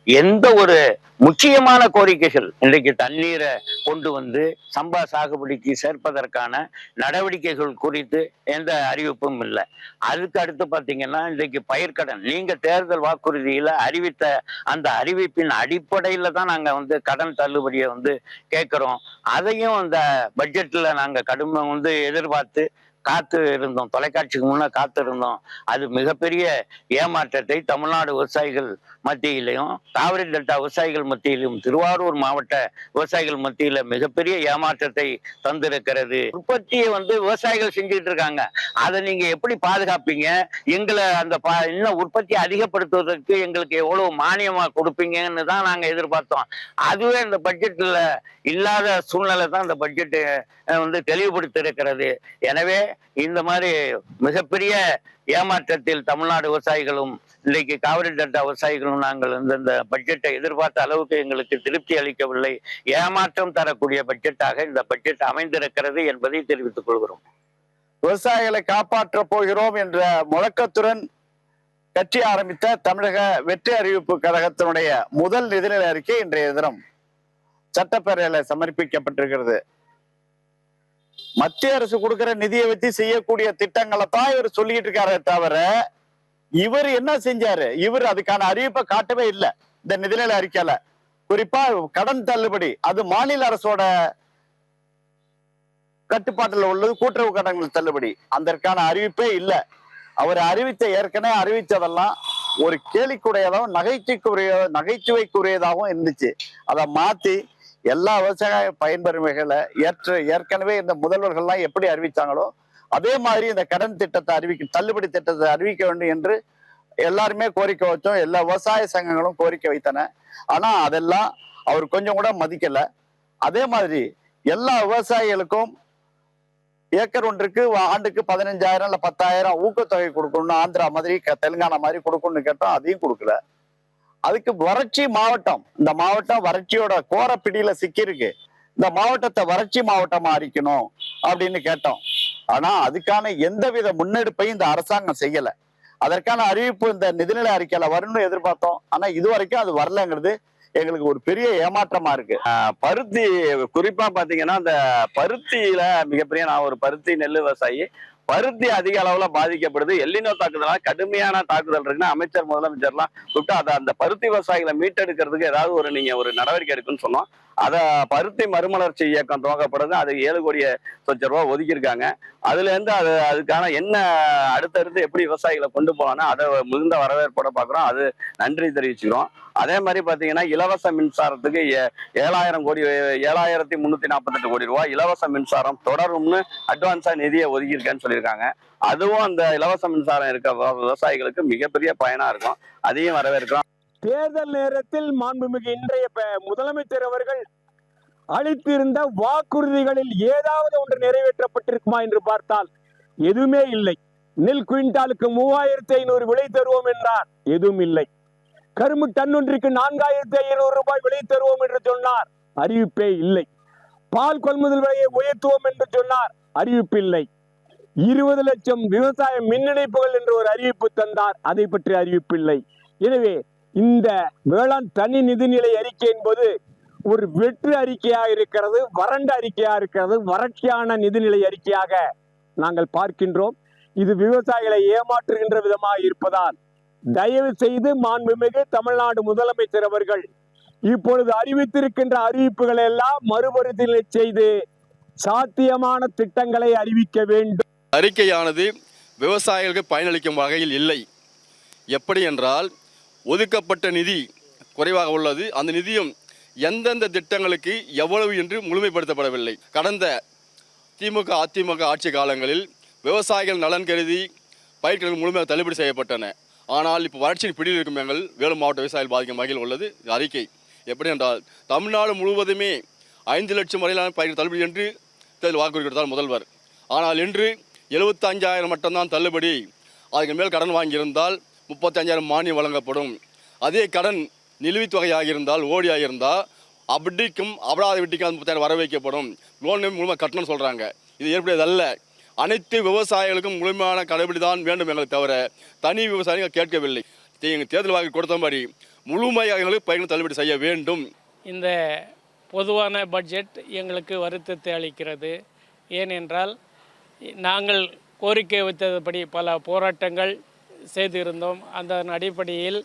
எந்த ஒரு முக்கியமான கோரிக்கைகள் இன்றைக்கு தண்ணீரை கொண்டு வந்து சம்பா சாகுபடிக்கு சேர்ப்பதற்கான நடவடிக்கைகள் குறித்து எந்த அறிவிப்பும் இல்லை. அதுக்கு அடுத்து பார்த்தீங்கன்னா இன்றைக்கு பயிர்க்கடன் நீங்க தேர்தல் வாக்குறுதியில அறிவித்த அந்த அறிவிப்பின் அடிப்படையில தான் நாங்க கடன் தள்ளுபடியை கேட்கிறோம். அதையும் அந்த பட்ஜெட்ல நாங்க கடுமை எதிர்பார்த்து காத்து இருந்தோம். தொலைக்காட்சிக்கு முன்ன காத்து இருந்தோம். அது மிகப்பெரிய ஏமாற்றத்தை தமிழ்நாடு விவசாயிகள் மத்தியிலையும், காவிரி டெல்டா விவசாயிகள் மத்தியிலும், திருவாரூர் மாவட்ட விவசாயிகள் மத்தியில மிகப்பெரிய ஏமாற்றத்தை தந்திருக்கிறது. உற்பத்தியை விவசாயிகள் செஞ்சுட்டு இருக்காங்க. அதை நீங்க எப்படி பாதுகாப்பீங்க? எங்களை அந்த இன்னும் உற்பத்தியை அதிகப்படுத்துவதற்கு எங்களுக்கு எவ்வளவு மானியமா கொடுப்பீங்கன்னு தான் நாங்க எதிர்பார்த்தோம். அதுவே இந்த பட்ஜெட்ல இல்லாத சூழ்நிலை தான் இந்த பட்ஜெட் தெளிவுபடுத்தி இருக்கிறது. எனவே இந்த மாதிரி மிகப்பெரிய ஏமாற்றத்தில் தமிழ்நாடு விவசாயிகளும் இன்றைக்கு காவிரி டெல்டா விவசாயிகளும் நாங்கள் இந்த பட்ஜெட்டை எதிர்பார்த்த அளவுக்கு எங்களுக்கு திருப்தி அளிக்கவில்லை. ஏமாற்றம் தரக்கூடிய பட்ஜெட்டாக இந்த பட்ஜெட் அமைந்திருக்கிறது என்பதை தெரிவித்துக் கொள்கிறோம். விவசாயிகளை காப்பாற்ற போகிறோம் என்ற முழக்கத்துடன் கட்சி ஆரம்பித்த தமிழக வெற்றி அறிவிப்பு கழகத்தினுடைய முதல் நிதிநிலை அறிக்கை இன்றைய தினம் சட்டப்பேரவையில சமர்ப்பிக்கப்பட்டிருக்கிறது. மத்திய அரசு கொடுக்கிற நிதியை வச்சு செய்யக்கூடிய திட்டங்களை தான் இவர் சொல்லிட்டு இருக்காரே தவிர இவர் என்ன செஞ்சாரு? இவர் அதுக்கான அறிவிப்பை காட்டவே இல்லை இந்த நிதிநிலை அறிக்கையில. குறிப்பா கடன் தள்ளுபடி அது மாநில அரசோட கட்டுப்பாட்டில் உள்ளது. கூட்டுறவு கடன்கள் தள்ளுபடி அதற்கான அறிவிப்பே இல்லை. அவர் ஏற்கனவே அறிவித்ததெல்லாம் ஒரு கேலிக்குடையதாகவும் நகைச்சுவைக்குரியதாகவும் இருந்துச்சு. அதை மாத்தி எல்லா விவசாய பயன்பெறும் வகையில ஏற்கனவே இந்த முதல்வர்கள்லாம் எப்படி அறிவித்தாங்களோ அதே மாதிரி இந்த கடன் திட்டத்தை தள்ளுபடி திட்டத்தை அறிவிக்க வேண்டும் என்று எல்லாருமே கோரிக்கை வச்சோம். எல்லா விவசாய சங்கங்களும் கோரிக்கை வைத்தன. ஆனா அதெல்லாம் அவர் கொஞ்சம் கூட மதிக்கல. அதே மாதிரி எல்லா விவசாயிகளுக்கும் ஏக்கர் ஒன்றுக்கு ஆண்டுக்கு 15,000 இல்ல 10,000 ஊக்கத்தொகை கொடுக்கணும்னு ஆந்திரா மாதிரி தெலுங்கானா மாதிரி கொடுக்கணும்னு கேட்டோம். அதையும் கொடுக்கல. அதுக்கு வறட்சி மாவட்டம், இந்த மாவட்டம் வறட்சியோட கோர பிடியில சிக்கிருக்கு, இந்த மாவட்டத்தை வறட்சி மாவட்டமா அறிக்கணும் அப்படின்னு கேட்டோம். ஆனா அதுக்கான எந்தவித முன்னெடுப்பையும் இந்த அரசாங்கம் செய்யல. அதற்கான அறிவிப்பு இந்த நிதிநிலை அறிக்கையில வரும்னு எதிர்பார்த்தோம். ஆனா இதுவரைக்கும் அது வரலங்கிறது எங்களுக்கு ஒரு பெரிய ஏமாற்றமா இருக்கு. பருத்தி குறிப்பா பாத்தீங்கன்னா இந்த பருத்தியில மிகப்பெரிய, நான் ஒரு பருத்தி நெல் விவசாயி, பருத்தி அதிக அளவுல பாதிக்கப்படுது. எல்லினோ தாக்குதலால் கடுமையான தாக்குதல் இருக்குன்னா அமைச்சர் முதலமைச்சர்லாம் கூப்பிட்டு அதை அந்த பருத்தி விவசாயிகளை மீட்டெடுக்கிறதுக்கு ஏதாவது நீங்க ஒரு நடவடிக்கை எடுக்குன்னு சொன்னோம். அதை பருத்தி மறுமலர்ச்சி இயக்கம் துவக்கப்படுது. அது 7 கோடி சொச்ச ரூபா ஒதுக்கியிருக்காங்க. அதுல இருந்து அதுக்கான என்ன அடுத்தடுத்து எப்படி விவசாயிகளை கொண்டு போகலாம்னா அதை மிகுந்த வரவேற்போட பாக்குறோம். அது நன்றி தெரிவிச்சுக்கிறோம். அதே மாதிரி பாத்தீங்கன்னா இலவச மின்சாரத்துக்கு 7,348 கோடி ரூபாய் இலவச மின்சாரம் தொடரும்னு அட்வான்ஸா நிதியை ஒதுக்கியிருக்கேன்னு சொல்லியிருக்காங்க. அதுவும் அந்த இலவச மின்சாரம் இருக்க விவசாயிகளுக்கு மிகப்பெரிய பயனா இருக்கும். அதையும் வரவேற்கிறோம். தேர்தல் நேரத்தில் மாண்புமிகு இன்றைய முதலமைச்சர் அவர்கள் அளித்திருந்த வாக்குறுதிகளில் ஏதாவது ஒன்று நிறைவேற்றப்பட்டிருக்குமா என்று பார்த்தால் எதுவுமே இல்லை. நெல் குவிண்டாலுக்கு 3,500 விலை தருவோம் என்றார், எதுவும் இல்லை. கரும்பு டன் ஒன்றிற்கு 4,500 ரூபாய் விலை தருவோம் என்று சொன்னார், அறிவிப்பே இல்லை. பால் கொள்முதல் விலையை உயர்த்துவோம் என்று சொன்னார், அறிவிப்பு இல்லை. 20 லட்சம் விவசாய மின் இணைப்புகள் என்று ஒரு அறிவிப்பு தந்தார், அதை பற்றி அறிவிப்பு இல்லை. எனவே இந்த வேளாண் தனி நிதிநிலை அறிக்கை என்பது ஒரு வெற்று அறிக்கையாக இருக்கிறது, வறண்ட அறிக்கையாக இருக்கிறது, வறட்சியான நிதிநிலை அறிக்கையாக நாங்கள் பார்க்கின்றோம். இது விவசாயிகளை ஏமாற்றுகின்ற விதமாக இருப்பதால் தயவு செய்து மாண்புமிகு தமிழ்நாடு முதலமைச்சர் அவர்கள் இப்பொழுது அறிவித்திருக்கின்ற அறிவிப்புகளை எல்லாம் மறுபரிசீலனை செய்து சாத்தியமான திட்டங்களை அறிவிக்க வேண்டும். அறிக்கையானது விவசாயிகளுக்கு பயனளிக்கும் வகையில் இல்லை. எப்படி என்றால் ஒதுக்கப்பட்ட நிதி குறைவாக உள்ளது. அந்த நிதியும் எந்தெந்த திட்டங்களுக்கு எவ்வளவு என்று முழுமைப்படுத்தப்படவில்லை. கடந்த திமுக அதிமுக ஆட்சி காலங்களில் விவசாயிகள் நலன் கருதி பயிர்கள் முழுமையாக தள்ளுபடி செய்யப்பட்டன. ஆனால் இப்போ வறட்சியின் பிடியில் இருக்கும் எங்கள் வேலூர் மாவட்ட விவசாயிகள் பாதிக்கும் வகையில் உள்ளது அறிக்கை. எப்படி என்றால் தமிழ்நாடு முழுவதுமே 5 லட்சம் வரையிலான பயிர்கள் தள்ளுபடி என்று தேர்தல் வாக்குறுதி கொடுத்தார் முதல்வர். ஆனால் இன்று 75,000 மட்டும்தான் தள்ளுபடி. அதுக்கு மேல் கடன் வாங்கியிருந்தால் 35,000 மானியம் வழங்கப்படும். அதே கடன் நிலுவைத் தொகையாக இருந்தால் ஓடியாக இருந்தால் அப்படிக்கும் அபராத வட்டிக்கும் 30,000 வர வைக்கப்படும். லோன் மூலமாக கட்டணும்னு சொல்கிறாங்க. இது ஏற்புடையதல்ல. அனைத்து விவசாயிகளுக்கும் முழுமையான கடைபிடி தான் வேண்டும் எங்களை தவிர தனி விவசாயிகள் கேட்கவில்லை. தேர்தல் வாக்கு கொடுத்தபடி முழுமையாக எங்களுக்கு பயிர்கள் தள்ளுபடி செய்ய வேண்டும். இந்த பொதுவான பட்ஜெட் எங்களுக்கு வருத்தத்தை அளிக்கிறது. ஏனென்றால் நாங்கள் கோரிக்கை வைத்தபடி பல போராட்டங்கள் செய்திருந்தோம். அதன் அடிப்படையில்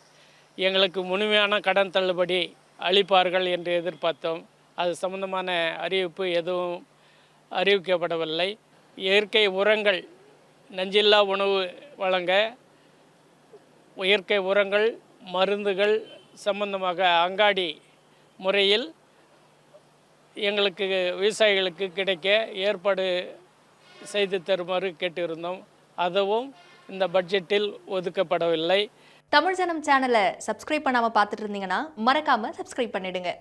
எங்களுக்கு முழுமையான கடன் தள்ளுபடி அளிப்பார்கள் என்று எதிர்பார்த்தோம். அது சம்பந்தமான அறிவிப்பு எதுவும் அறிவிக்கப்படவில்லை. இயற்கை உரங்கள், நஞ்சில்லா உணவு வழங்க இயற்கை உரங்கள், மருந்துகள் சம்பந்தமாக அங்காடி முறையில் எங்களுக்கு விவசாயிகளுக்கு கிடைக்க ஏற்பாடு செய்து தருமாறு கேட்டிருந்தோம். அதுவும் இந்த பட்ஜெட்டில் ஒதுக்கப்படவில்லை. தமிழ் ஜனம் சேனலை சப்ஸ்கிரைப் பண்ணாமல் பார்த்துட்டு இருந்தீங்கன்னா மறக்காமல் சப்ஸ்கிரைப் பண்ணிடுங்க.